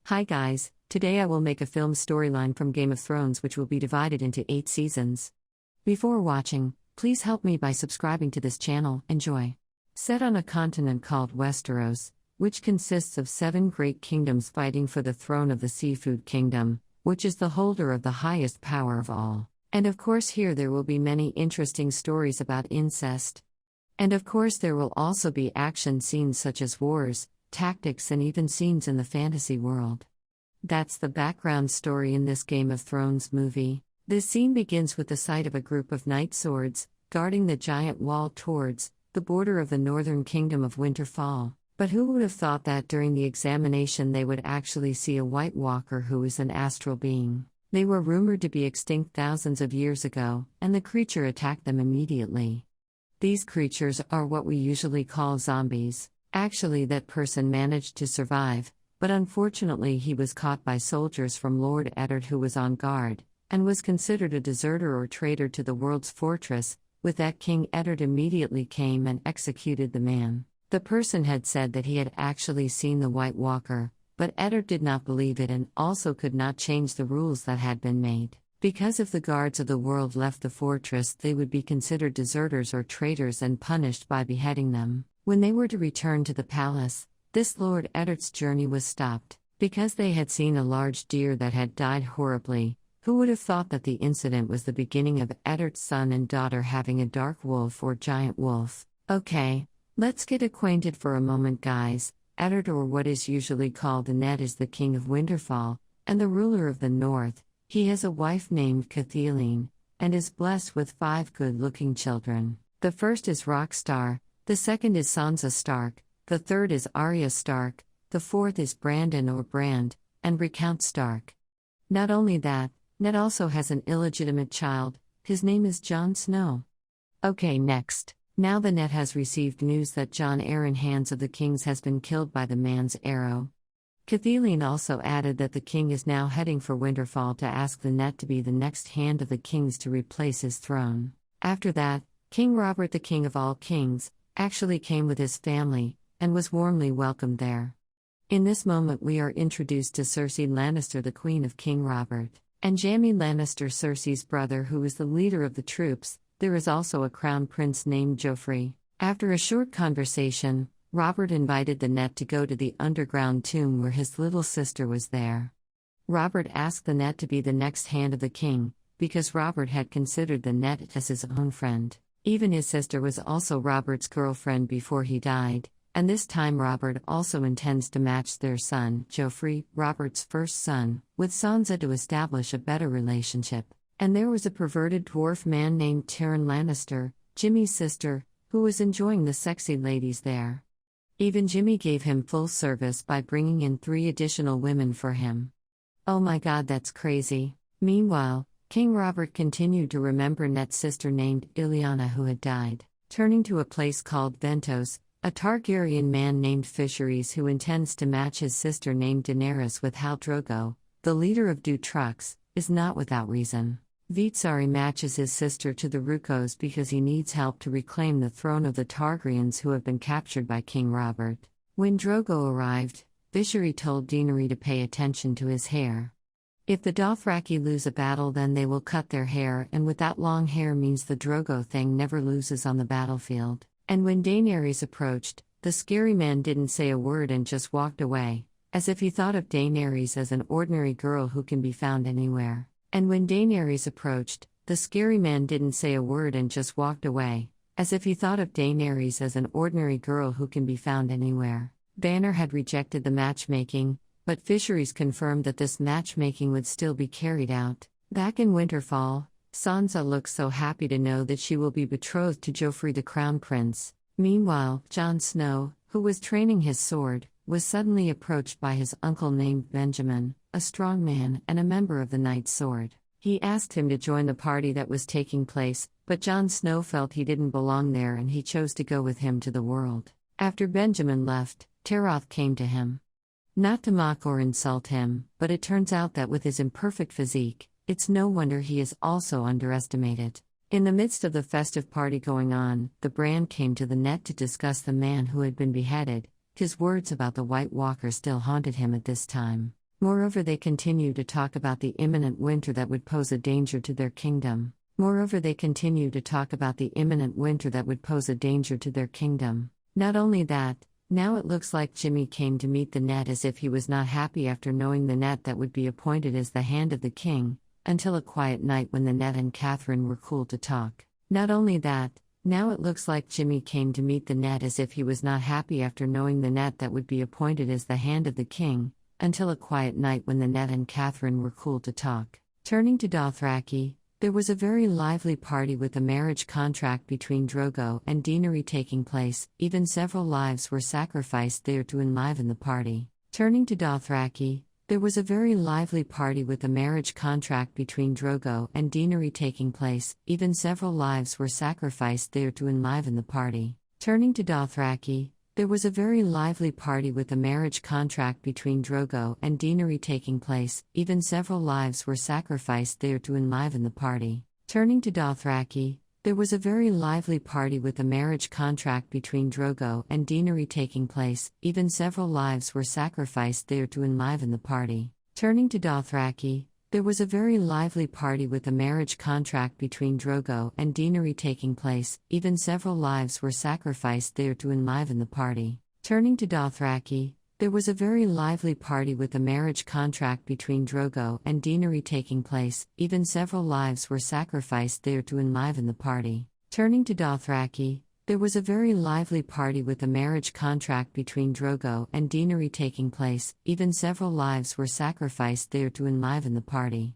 Hi guys, today I will make a film storyline from Game of Thrones which will be divided into 8 seasons. Before watching, please help me by subscribing to this channel. Enjoy. Set on a continent called Westeros, which consists of 7 great kingdoms fighting for the throne of the Seafood Kingdom, which is the holder of the highest power of all. And of course here there will be many interesting stories about incest. And of course there will also be action scenes such as wars, tactics and even scenes in the fantasy world. That's the background story in this Game of Thrones movie. This scene begins with the sight of a group of knight swords, guarding the giant wall towards the border of the northern kingdom of Winterfell. But who would have thought that during the examination they would actually see a White Walker who is an astral being? They were rumored to be extinct thousands of years ago, and the creature attacked them immediately. These creatures are what we usually call zombies. Actually, that person managed to survive, but unfortunately he was caught by soldiers from Lord Eddard who was on guard, and was considered a deserter or traitor to the world's fortress. With that, King Eddard immediately came and executed the man. The person had said that he had actually seen the White Walker, but Eddard did not believe it and also could not change the rules that had been made. Because if the guards of the world left the fortress, they would be considered deserters or traitors and punished by beheading them. When they were to return to the palace, this Lord Eddard's journey was stopped, because they had seen a large deer that had died horribly. Who would have thought that the incident was the beginning of Eddard's son and daughter having a dark wolf or giant wolf? Okay, let's get acquainted for a moment guys. Eddard, or what is usually called Ned, is the king of Winterfell, and the ruler of the north. He has a wife named Catelyn, and is blessed with 5 good-looking children. The first is Rockstar, the second is Sansa Stark, the third is Arya Stark, the fourth is Brandon or Brand, and Recount Stark. Not only that, Ned also has an illegitimate child. His name is Jon Snow. Okay, next. Now the Ned has received news that Jon Arryn, Hands of the Kings, has been killed by the man's arrow. Catelyn also added that the king is now heading for Winterfell to ask the Ned to be the next Hand of the Kings to replace his throne. After that, King Robert, the king of all kings, actually came with his family, and was warmly welcomed there. In this moment we are introduced to Cersei Lannister, the queen of King Robert, and Jaime Lannister, Cersei's brother, who is the leader of the troops. There is also a crown prince named Joffrey. After a short conversation, Robert invited the Ned to go to the underground tomb where his little sister was there. Robert asked the Ned to be the next Hand of the King, because Robert had considered the Ned as his own friend. Even his sister was also Robert's girlfriend before he died, and this time Robert also intends to match their son, Joffrey, Robert's first son, with Sansa to establish a better relationship. And there was a perverted dwarf man named Tyrion Lannister, Jimmy's sister, who was enjoying the sexy ladies there. Even Jimmy gave him full service by bringing in 3 additional women for him. Oh my god, that's crazy. Meanwhile, King Robert continued to remember Ned's sister named Ileana who had died. Turning to a place called Ventos, a Targaryen man named Fisheries who intends to match his sister named Daenerys with Hal Drogo, the leader of Dutroux, is not without reason. Vitsari matches his sister to the Rukos because he needs help to reclaim the throne of the Targaryens who have been captured by King Robert. When Drogo arrived, Vishari told Daenerys to pay attention to his hair. If the Dothraki lose a battle, then they will cut their hair, and with that long hair means the Drogo thing never loses on the battlefield. And when Daenerys approached, the scary man didn't say a word and just walked away, as if he thought of Daenerys as an ordinary girl who can be found anywhere. And when Daenerys approached, the scary man didn't say a word and just walked away, as if he thought of Daenerys as an ordinary girl who can be found anywhere. Banner had rejected the matchmaking, but Fisheries confirmed that this matchmaking would still be carried out. Back in Winterfell, Sansa looks so happy to know that she will be betrothed to Joffrey, the crown prince. Meanwhile, Jon Snow, who was training his sword, was suddenly approached by his uncle named Benjamin, a strong man and a member of the Knight's Sword. He asked him to join the party that was taking place, but Jon Snow felt he didn't belong there and he chose to go with him to the world. After Benjamin left, Taroth came to him. Not to mock or insult him, but it turns out that with his imperfect physique, it's no wonder he is also underestimated. In the midst of the festive party going on, the Brand came to the net to discuss the man who had been beheaded. His words about the White Walker still haunted him at this time. Moreover, they continue to talk about the imminent winter that would pose a danger to their kingdom. Moreover, they continue to talk about the imminent winter that would pose a danger to their kingdom. Not only that, now it looks like Jimmy came to meet the Ned as if he was not happy after knowing the Ned that would be appointed as the hand of the king, until a quiet night when the Ned and Catherine were cool to talk. Not only that, now it looks like Jimmy came to meet the Ned as if he was not happy after knowing the Ned that would be appointed as the hand of the king, until a quiet night when the Ned and Catherine were cool to talk. Turning to Dothraki, there was a very lively party with a marriage contract between Drogo and Daenerys taking place, even several lives were sacrificed there to enliven the party. Turning to Dothraki, there was a very lively party with a marriage contract between Drogo and Daenerys taking place, even several lives were sacrificed there to enliven the party. Turning to Dothraki, there was a very lively party with a marriage contract between Drogo and Daenerys taking place, even several lives were sacrificed there to enliven the party. Turning to Dothraki, there was a very lively party with a marriage contract between Drogo and Daenerys taking place, even several lives were sacrificed there to enliven the party. Turning to Dothraki, there was a very lively party with a marriage contract between Drogo and Daenerys taking place, even several lives were sacrificed there to enliven the party. Turning to Dothraki, there was a very lively party with a marriage contract between Drogo and Daenerys taking place, even several lives were sacrificed there to enliven the party. Turning to Dothraki, there was a very lively party with a marriage contract between Drogo and Daenerys taking place, even several lives were sacrificed there to enliven the party.